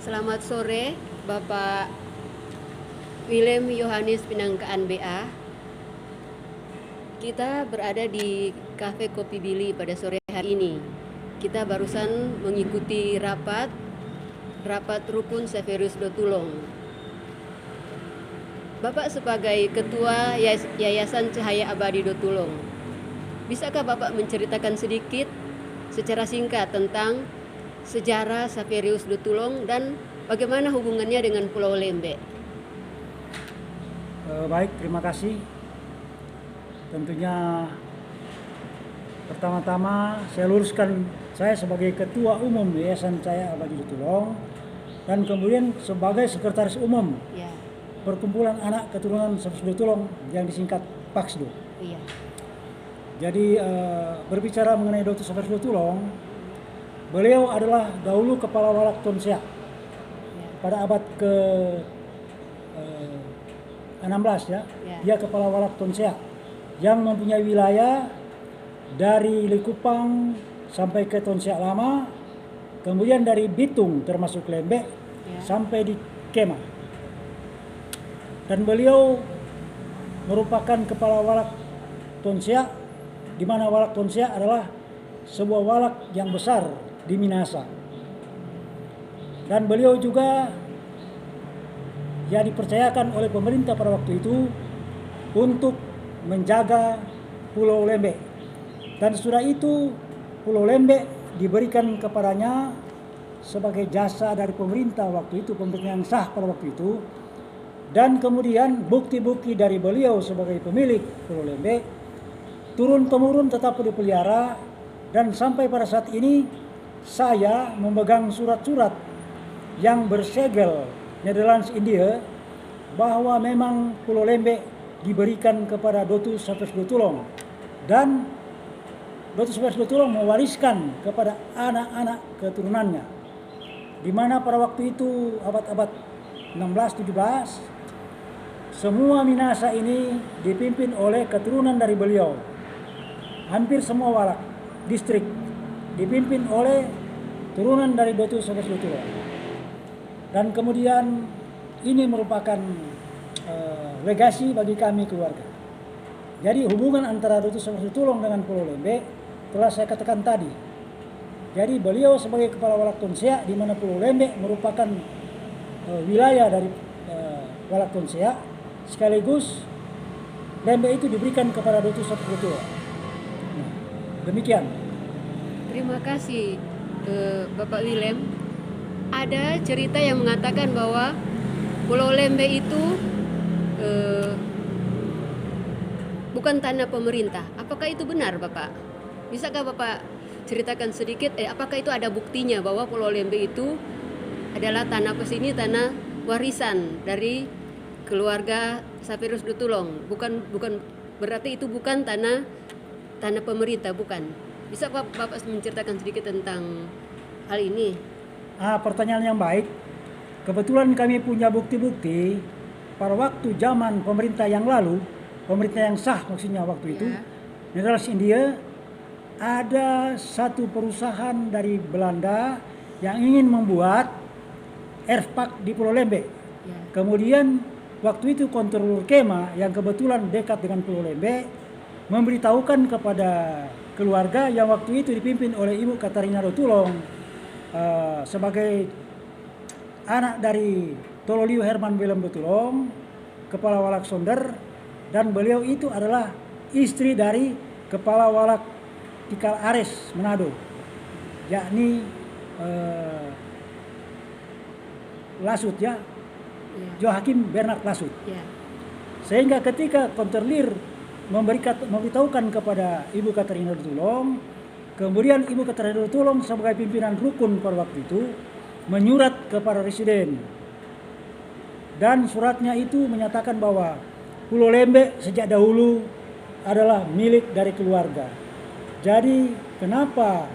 Selamat sore, Bapak Willem Yohanes Pinangkaan BA. Kita berada di Cafe Kopi Billy pada sore hari ini. Kita barusan mengikuti rapat Rukun Severus Dotulong. Bapak sebagai Ketua Yayasan Cahaya Abadi Dotulong, bisakah Bapak menceritakan sedikit secara singkat tentang sejarah Severus Dotulong dan bagaimana hubungannya dengan Pulau Lembe? Baik, terima kasih. Tentunya pertama-tama saya luruskan, saya sebagai Ketua Umum Yayasan Cahaya Abadi Dotulong dan kemudian sebagai Sekretaris Umum Perkumpulan Anak Keturunan Severus Dotulong yang disingkat PAXDO. Jadi berbicara mengenai Dr. Severus Dotulong, beliau adalah dahulu Kepala Walak Tonsea pada abad ke 16 ya. Dia Kepala Walak Tonsea yang mempunyai wilayah dari Likupang sampai ke Tonsea Lama, kemudian dari Bitung termasuk Lembe sampai di Kema. Dan beliau merupakan Kepala Walak Tonsea, di mana Walak Tonsea adalah sebuah walak yang besar di Minahasa. Dan beliau juga yang dipercayakan oleh pemerintah pada waktu itu untuk menjaga Pulau Lembe. Dan sudah itu Pulau Lembe diberikan kepadanya sebagai jasa dari pemerintah waktu itu, pemerintah yang sah pada waktu itu. Dan kemudian bukti-bukti dari beliau sebagai pemilik Pulau Lembe turun-temurun tetap dipelihara, dan sampai pada saat ini saya memegang surat-surat yang bersegel Netherlands India bahwa memang Pulau Lembe diberikan kepada Dr. Severus Dotulong, dan Dr. Severus Dotulong mewariskan kepada anak-anak keturunannya, di mana pada waktu itu abad-abad 16-17 semua Minahasa ini dipimpin oleh keturunan dari beliau. Hampir semua walak distrik dipimpin oleh turunan dari Dr. Severus Dotulong. Dan kemudian ini merupakan legasi bagi kami keluarga. Jadi hubungan antara Dr. Severus Dotulong dengan Pulau Lembe telah saya katakan tadi. Jadi beliau sebagai Kepala Walak Tonsea, di mana Pulau Lembe merupakan wilayah dari Walak Tonsea, sekaligus Lembe itu diberikan kepada Dr. Severus Dotulong. Nah, demikian. Terima kasih Bapak Willem. Ada cerita yang mengatakan bahwa Pulau Lembe itu bukan tanah pemerintah. Apakah itu benar, Bapak? Bisakah Bapak ceritakan sedikit? Apakah itu ada buktinya bahwa Pulau Lembe itu adalah tanah tanah warisan dari keluarga Severus Dotulong? Bukan berarti itu bukan tanah pemerintah, bukan. Bisa Bapak menceritakan sedikit tentang hal ini? Pertanyaan yang baik. Kebetulan kami punya bukti-bukti pada waktu zaman pemerintah yang lalu, pemerintah yang sah maksudnya waktu itu, Netherlands India, ada satu perusahaan dari Belanda yang ingin membuat Erfpak di Pulau Lembe. Kemudian waktu itu Kontrolor Kema yang kebetulan dekat dengan Pulau Lembe memberitahukan kepada keluarga yang waktu itu dipimpin oleh Ibu Katarina Dotulong sebagai anak dari Tololiu Herman Willem Dotulong, Kepala Walak Sonder, dan beliau itu adalah istri dari Kepala Walak Tikal Ares Manado, yakni Lasut Joachim Bernard Lasut. Sehingga ketika Kontrolir memberitahukan kepada Ibu Katarina Dotulong, kemudian Ibu Katarina Dotulong sebagai pimpinan rukun pada waktu itu menyurat kepada Residen, dan suratnya itu menyatakan bahwa Pulau Lembe sejak dahulu adalah milik dari keluarga. Jadi kenapa